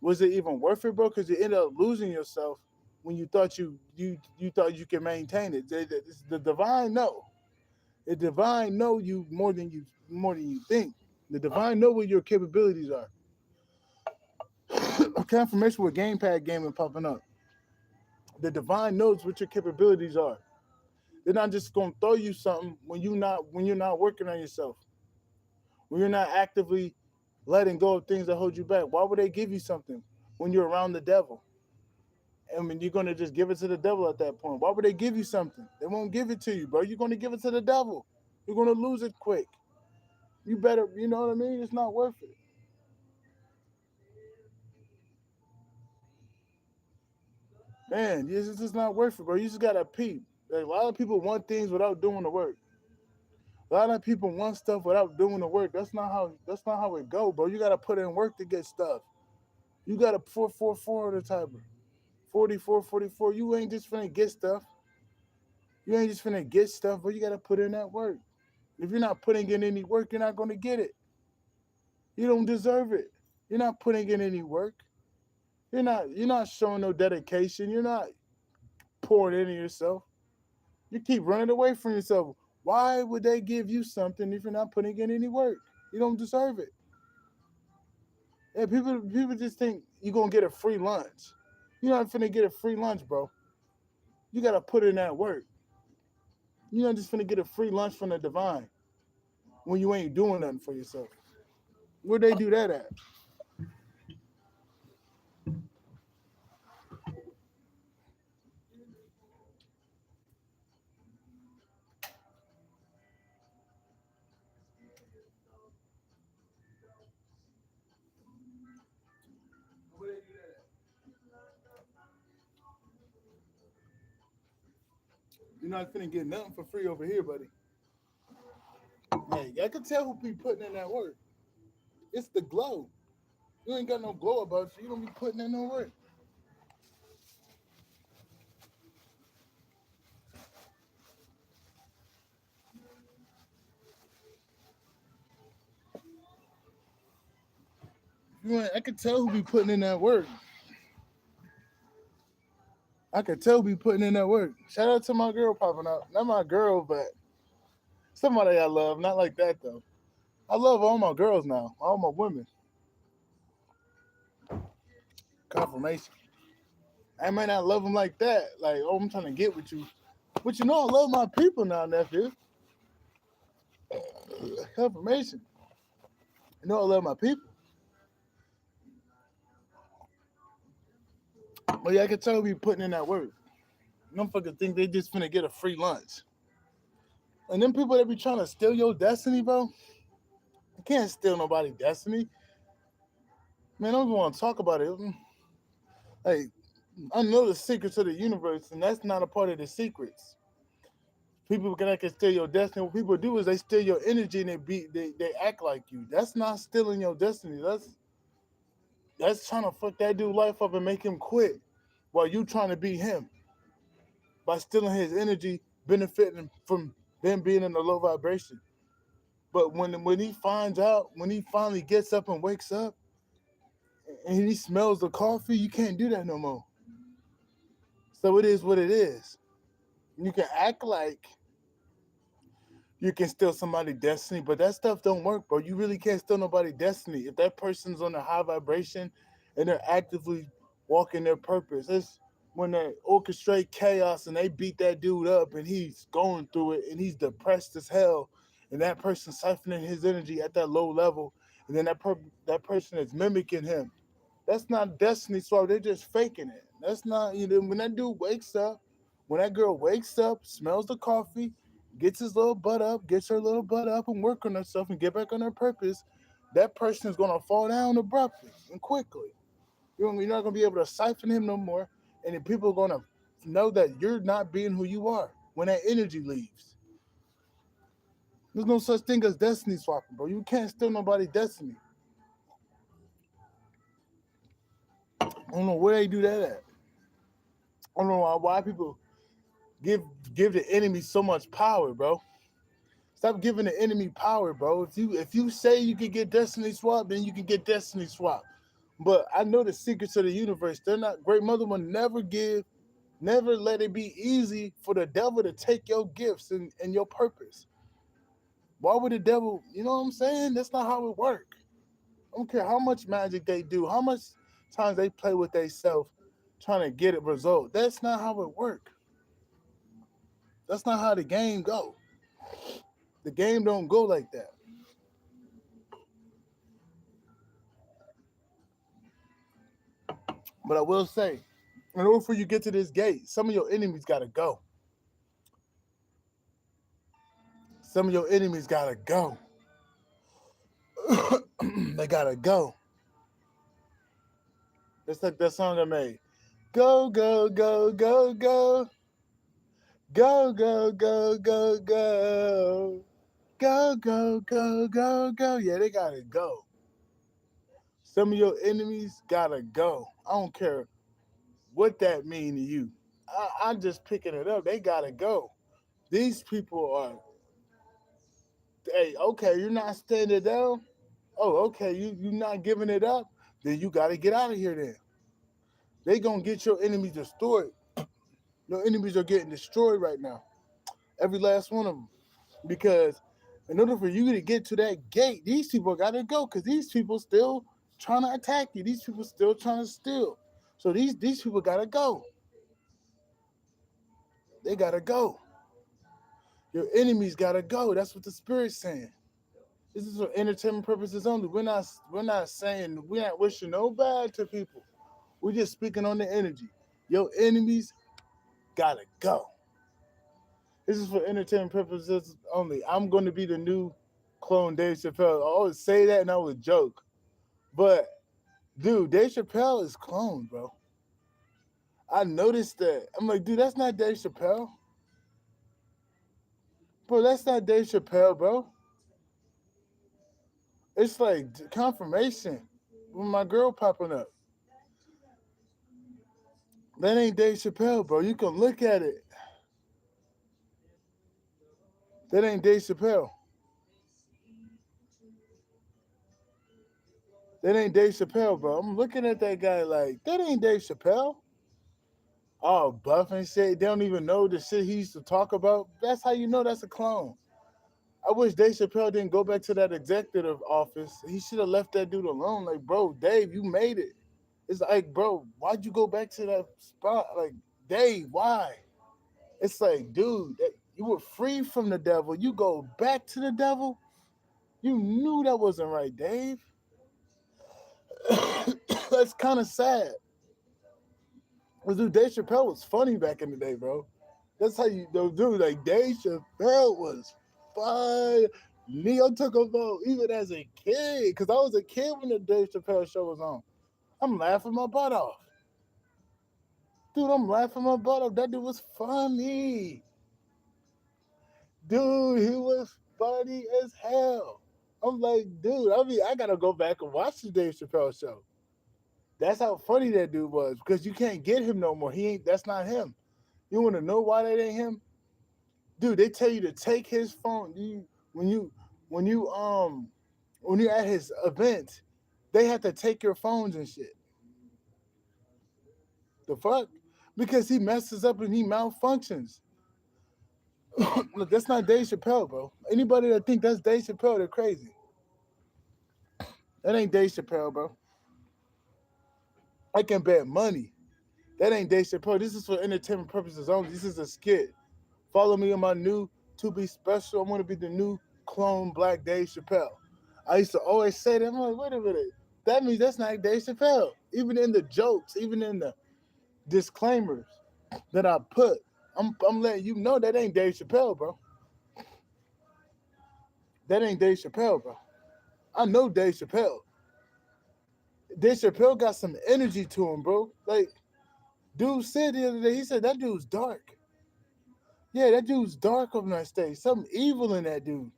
Was it even worth it, bro? Because you end up losing yourself when you thought you could maintain it. The divine know. The divine know you more than you think. The divine know what your capabilities are. Confirmation with gamepad gaming popping up. The divine knows what your capabilities are. They're not just gonna throw you something when you're not working on yourself. When you're not actively letting go of things that hold you back. Why would they give you something when you're around the devil? I mean, you're gonna just give it to the devil at that point. Why would they give you something? They won't give it to you, bro. You're gonna give it to the devil. You're gonna lose it quick. You better, you know what I mean? It's not worth it. Man, it's just not worth it, bro. You just gotta peep. Like, a lot of people want things without doing the work. A lot of people want stuff without doing the work. That's not how it go, bro. You gotta put in work to get stuff. You gotta 444 the timer. 44, 44. You ain't just finna get stuff. You ain't just finna get stuff, but you gotta put in that work. If you're not putting in any work, you're not going to get it. You don't deserve it. You're not putting in any work. You're not showing no dedication. You're not pouring into yourself. You keep running away from yourself. Why would they give you something if you're not putting in any work? You don't deserve it. And people just think you're gonna get a free lunch. You're not finna get a free lunch, bro. You gotta put in that work. You're not just finna get a free lunch from the divine when you ain't doing nothing for yourself. Where they do that at? Where they do that at? You're not finna get nothing for free over here, buddy. Hey, I can tell who be putting in that work. It's the glow. You ain't got no glow about you. You don't be putting in no work. I can tell who be putting in that work. I can tell who be putting in that work. Shout out to my girl popping out. Not my girl, but somebody I love. Not like that though. I love all my girls now. All my women. Confirmation. I might not love them like that. Like, oh, I'm trying to get with you. But you know I love my people now, nephew. Confirmation. You know I love my people. But yeah, I can tell who be putting in that work. Them fuckers think they just finna get a free lunch. And them people that be trying to steal your destiny, bro, you can't steal nobody's destiny. Man, I don't even want to talk about it. Like, I know the secrets of the universe, and that's not a part of the secrets. People can steal your destiny. What people do is they steal your energy and they act like you. That's not stealing your destiny. That's trying to fuck that dude life up and make him quit while you trying to be him by stealing his energy, benefiting from them being in a low vibration. But when he finds out, when he finally gets up and wakes up and he smells the coffee, you can't do that no more. So it is what it is. You can act like you can steal somebody's destiny, but that stuff don't work, bro. You really can't steal nobody's destiny. If that person's on a high vibration and they're actively walking their purpose, it's when they orchestrate chaos and they beat that dude up and he's going through it and he's depressed as hell, and that person siphoning his energy at that low level, and then that person is mimicking him. That's not destiny swap. They're just faking it. That's not, when that dude wakes up, when that girl wakes up, smells the coffee, gets his little butt up, gets her little butt up and work on herself and get back on her purpose, that person is gonna fall down abruptly and quickly. You're not gonna be able to siphon him no more, and then people are gonna know that you're not being who you are when that energy leaves. There's no such thing as destiny swapping, bro. You can't steal nobody's destiny. I don't know where they do that at. I don't know why people give give the enemy so much power, bro. Stop giving the enemy power, bro. If you say you can get destiny swap, then you can get destiny swap. But I know the secrets of the universe. They're not great mother will never let it be easy for the devil to take your gifts and your purpose. Why would the devil, you know what I'm saying? That's not how it works. I don't care how much magic they do, how much times they play with themselves trying to get a result. That's not how it works. That's not how the game go. The game don't go like that. But I will say, in order for you to get to this gate, some of your enemies gotta go. Some of your enemies gotta go. They gotta go. It's like that song I made. Go, go, go, go, go. Go, go, go, go, go. Go, go, go, go, go. Yeah, they gotta go. Some of your enemies gotta go. I don't care what that mean to you. I'm just picking it up. They gotta go. These people are hey, okay, you're not standing down. Oh, okay, you not giving it up. Then you got to get out of here. Then they gonna get your enemies destroyed. Your enemies are getting destroyed right now. Every last one of them. Because in order for you to get to that gate, these people got to go. Because these people still trying to attack you. These people still trying to steal. So these people got to go. They got to go. Your enemies got to go. That's what the spirit's saying. This is for entertainment purposes only. We're not saying we're not wishing no bad to people. We're just speaking on the energy. Your enemies gotta go. This is for entertainment purposes only. I'm going to be the new clone Dave Chappelle. I always say that and I would joke. But, dude, Dave Chappelle is cloned, bro. I noticed that. I'm like, dude, that's not Dave Chappelle. Bro, that's not Dave Chappelle, bro. It's like confirmation with my girl popping up. That ain't Dave Chappelle, bro. You can look at it. That ain't Dave Chappelle. That ain't Dave Chappelle, bro. I'm looking at that guy like, that ain't Dave Chappelle. Oh, buff and shit. They don't even know the shit he used to talk about. That's how you know that's a clone. I wish Dave Chappelle didn't go back to that executive office. He should have left that dude alone. Like, bro, Dave, you made it. It's like, bro, why'd you go back to that spot? Like, Dave, why? It's like, dude, you were free from the devil. You go back to the devil? You knew that wasn't right, Dave. That's kind of sad. Because dude, Dave Chappelle was funny back in the day, bro. That's how you know, dude. Like Dave Chappelle was fun. Neo took a vote even as a kid, because I was a kid when the Dave Chappelle show was on. I'm laughing my butt off, dude. I'm laughing my butt off. That dude was funny, dude. He was funny as hell. I'm like, dude. I mean, I gotta go back and watch the Dave Chappelle show. That's how funny that dude was, because you can't get him no more. He ain't. That's not him. You want to know why that ain't him? Dude, they tell you to take his phone. When you when you when you're at his event, they have to take your phones and shit. The fuck? Because he messes up and he malfunctions. Look, that's not Dave Chappelle, bro. Anybody that think that's Dave Chappelle, they're crazy. That ain't Dave Chappelle, bro. I can bet money. That ain't Dave Chappelle. This is for entertainment purposes only. This is a skit. Follow me on my new To Be Special. I want to be the new clone Black Dave Chappelle. I used to always say that. I'm like, wait a minute. That means that's not Dave Chappelle. Even in the jokes, even in the disclaimers that I put, I'm letting you know that ain't Dave Chappelle, bro. That ain't Dave Chappelle, bro. I know Dave Chappelle. Dave Chappelle got some energy to him, bro. Like, dude said the other day, he said that dude's dark. Yeah, that dude's dark on that stage. Something evil in that dude.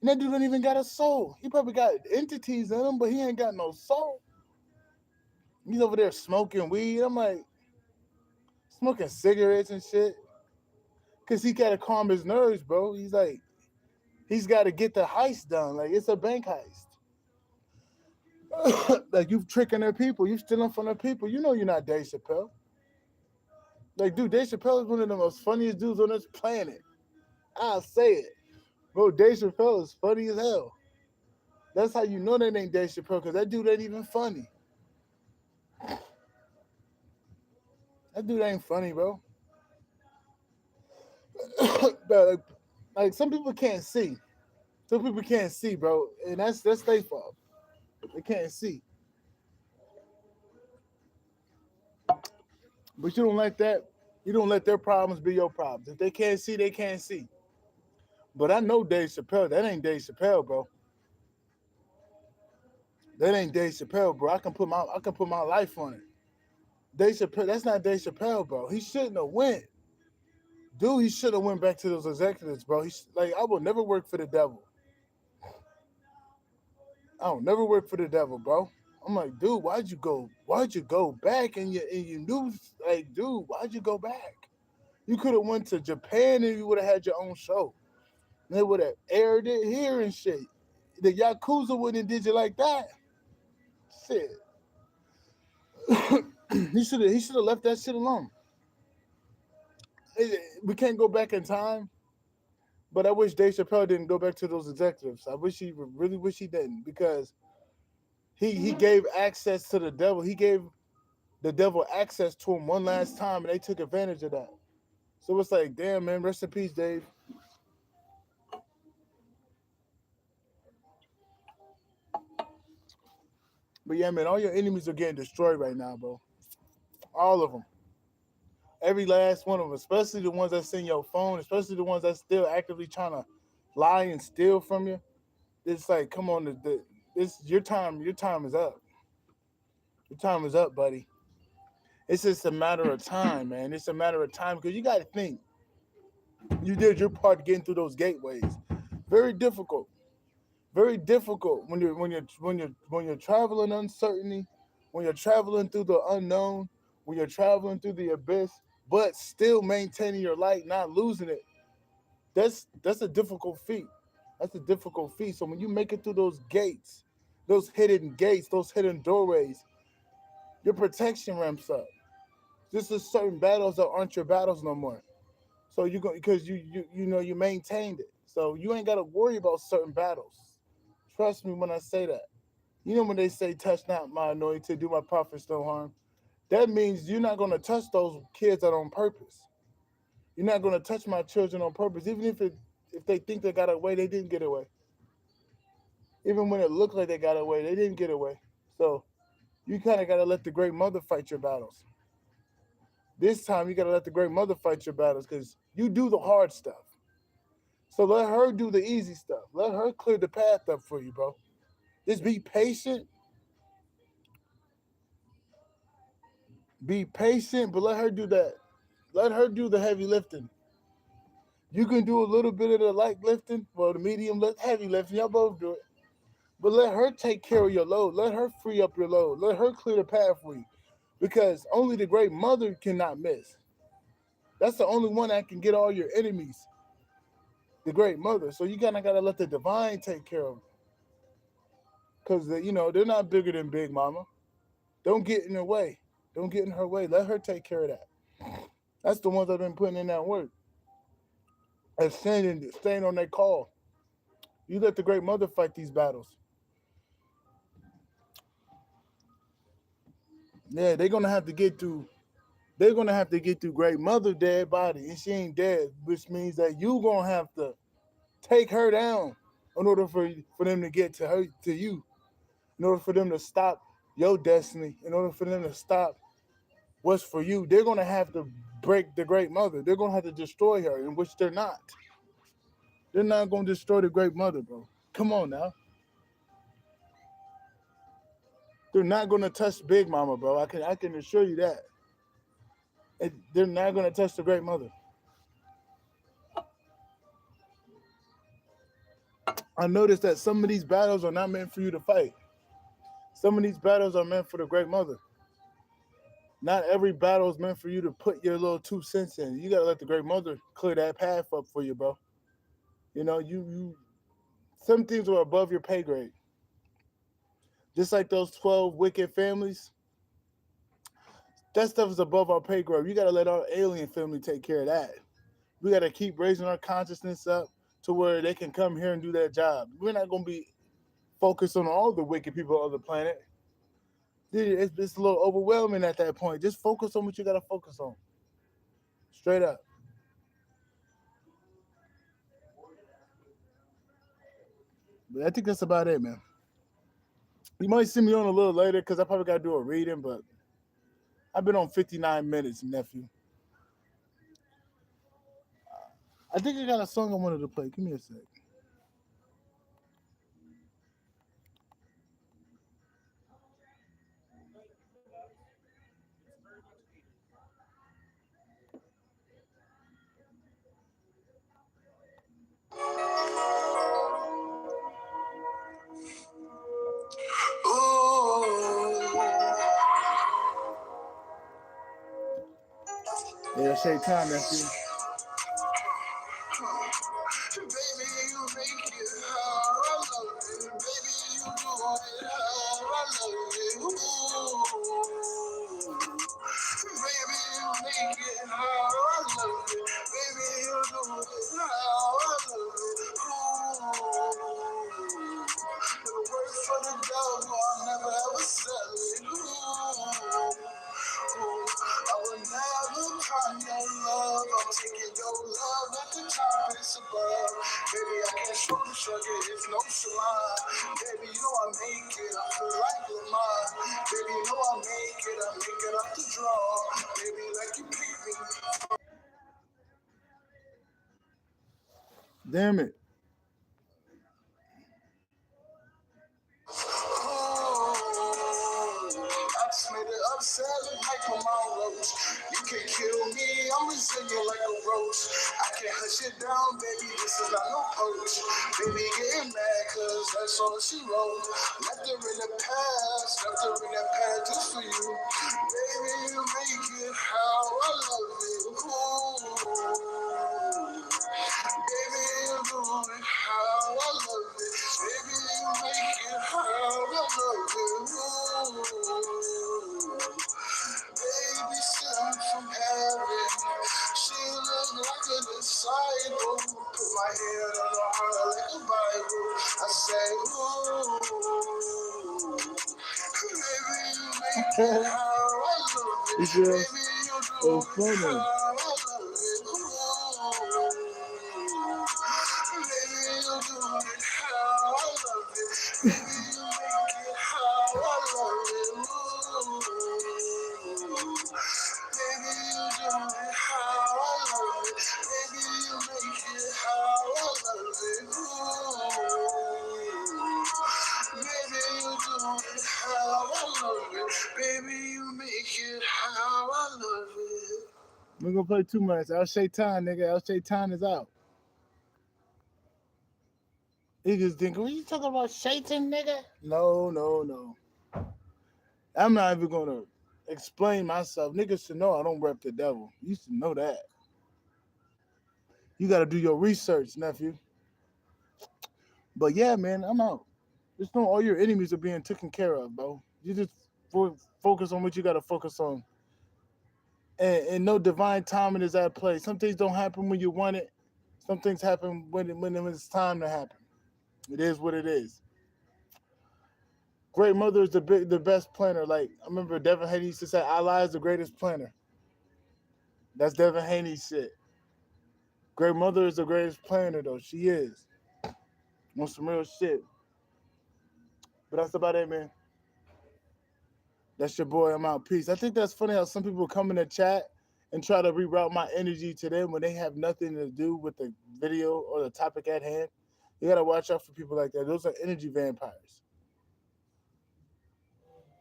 And that dude don't even got a soul. He probably got entities in him, but he ain't got no soul. He's over there smoking weed. I'm like, smoking cigarettes and shit. Cause he gotta calm his nerves, bro. He's like, he's gotta get the heist done. Like it's a bank heist. Like you tricking their people, you stealing from their people. You know you're not Dave Chappelle. Like, dude, Dave Chappelle is one of the most funniest dudes on this planet. I'll say it. Bro, Dave Chappelle is funny as hell. That's how you know that ain't Dave Chappelle, because that dude ain't even funny. That dude ain't funny, bro. Bro, like some people can't see. Some people can't see, bro, and that's their fault. They can't see, but you don't let that. You don't let their problems be your problems. If they can't see, they can't see. But I know Dave Chappelle. That ain't Dave Chappelle, bro. That ain't Dave Chappelle, bro. I can put my life on it. Dave Chappelle. That's not Dave Chappelle, bro. He shouldn't have went. Dude, he should have went back to those executives, bro. He's like, I will never work for the devil. I don't never work for the devil, bro. I'm like, dude, why'd you go? Why'd you go back? And you knew, like, dude, why'd you go back? You could have went to Japan and you would have had your own show. They would have aired it here and shit. The Yakuza wouldn't have did you like that. Shit. He should have left that shit alone. We can't go back in time, but I wish Dave Chappelle didn't go back to those executives. I wish he really wish he didn't because he gave access to the devil. He gave the devil access to him one last time, and they took advantage of that. So it's like, damn, man, rest in peace, Dave. But yeah, man, all your enemies are getting destroyed right now, bro. All of them. Every last one of them, especially the ones that's in your phone, especially the ones that's still actively trying to lie and steal from you. It's like, come on, this your time. Your time is up. Your time is up, buddy. It's just a matter of time, man. It's a matter of time because you got to think. You did your part getting through those gateways. Very difficult. Very difficult when you're traveling uncertainty, when you're traveling through the unknown, when you're traveling through the abyss, but still maintaining your light, not losing it. That's a difficult feat. That's a difficult feat. So when you make it through those gates, those hidden doorways, your protection ramps up. This is certain battles that aren't your battles no more. So you go because you maintained it. So you ain't gotta worry about certain battles. Trust me when I say that. You know when they say touch not my anointed, do my prophets no harm. That means you're not gonna touch those kids that on purpose. You're not gonna touch my children on purpose, even if they think they got away, they didn't get away. Even when it looked like they got away, they didn't get away. So you kind of gotta let the great mother fight your battles. This time you gotta let the great mother fight your battles because you do the hard stuff. So let her do the easy stuff. Let her clear the path up for you, bro. Just be patient. Be patient, but let her do that. Let her do the heavy lifting. You can do a little bit of the light lifting, well, the medium lift, heavy lifting. Y'all both do it. But let her take care of your load. Let her free up your load. Let her clear the path for you. Because only the great mother cannot miss. That's the only one that can get all your enemies. The great mother. So you kind of gotta let the divine take care of them. Because they're not bigger than Big Mama. Don't get in her way. Don't get in her way. Let her take care of that. That's the ones that have been putting in that work and staying on that call. You let the great mother fight these battles. Yeah, they're gonna have to get through. They're gonna have to get through great mother dead body, and she ain't dead, which means that you gonna have to take her down in order for them to get to you. In order for them to stop your destiny. In order for them to stop what's for you, they're gonna have to break the great mother. They're gonna have to destroy her, in which they're not. They're not gonna destroy the great mother, bro. Come on now. They're not gonna touch Big Mama, bro. I can assure you that. They're not gonna touch the great mother. I noticed that some of these battles are not meant for you to fight. Some of these battles are meant for the great mother. Not every battle is meant for you to put your little 2 cents in. You gotta let the great mother clear that path up for you, bro. You some things are above your pay grade. Just like those 12 wicked families, that stuff is above our pay grade. You gotta let our alien family take care of that. We gotta keep raising our consciousness up to where they can come here and do their job. We're not gonna be focused on all the wicked people of the planet. It's a little overwhelming at that point. Just focus on what you gotta focus on. Straight up. But I think that's about it, man. You might see me on a little later because I probably gotta do a reading, but I've been on 59 minutes, nephew. I think I got a song I wanted to play. Give me a sec. Ooh, Yeah, shake time, nephew. baby, shrugging, it's no salon. Baby, you know I make it, I feel like you're mine. Baby, you know I make it up the draw. Baby, like you pick me. Damn it. I just made it upset like my mom roach. You can't kill me, I'm resilient like a roach. I can't hush it down, baby, this is not no poach. Baby getting mad, cause that's all she wrote. Left her in the past, just for you. Baby, you make it how I love it. Ooh. Baby, you do it how I love it. Baby, you make it how I love it. Ooh. Baby, sent from heaven. She look like a disciple. Put my head on her heart like a Bible. I say, ooh. Baby, you make it how I love it. This girl Baby, you do is it funny. how I love it. Ooh. Baby, you do it how I love it. Baby, you make it how I love it. Ooh. Baby, you do it how I love it. Baby, you make it how I love it. Ooh. Baby, you do it how I love it. Baby, you make it how I love it. We're gonna play 2 minutes. El Shaitan, nigga. El Shaitan is out. Niggas think, what you talking about, Shaitan, nigga? No, no, no. I'm not even gonna explain myself. Niggas should know I don't rep the devil. You should know that. You gotta do your research, nephew. But yeah, man, I'm out. Just know all your enemies are being taken care of, bro. You just focus on what you gotta focus on. And no divine timing is at play. Some things don't happen when you want it. Some things happen when it's time to happen. It is what it is. Great mother is the best planner. Like I remember Devin Haney used to say, Allah is the greatest planner. That's Devin Haney shit. Great mother is the greatest planner though. She is. On some real shit. But that's about it, man. That's your boy. I'm out. Peace. I think that's funny how some people come in the chat and try to reroute my energy to them when they have nothing to do with the video or the topic at hand. You gotta watch out for people like that. Those are energy vampires.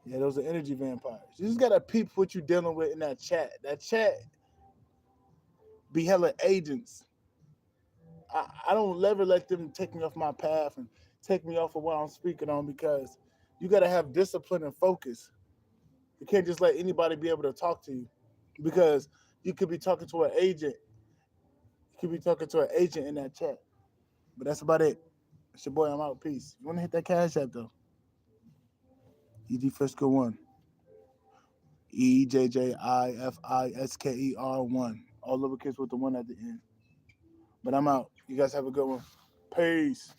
Yeah, those are energy vampires. You just gotta peep what you're dealing with in that chat. That chat be hella agents. I don't ever let them take me off my path and take me off of what I'm speaking on because you gotta have discipline and focus. You can't just let anybody be able to talk to you because you could be talking to an agent. You could be talking to an agent in that chat. But that's about it. It's your boy. I'm out. Peace. You want to hit that cash app though? EG Fiscal 1. EJJIFISKER1. All lowercase with the one at the end. But I'm out. You guys have a good one. Peace.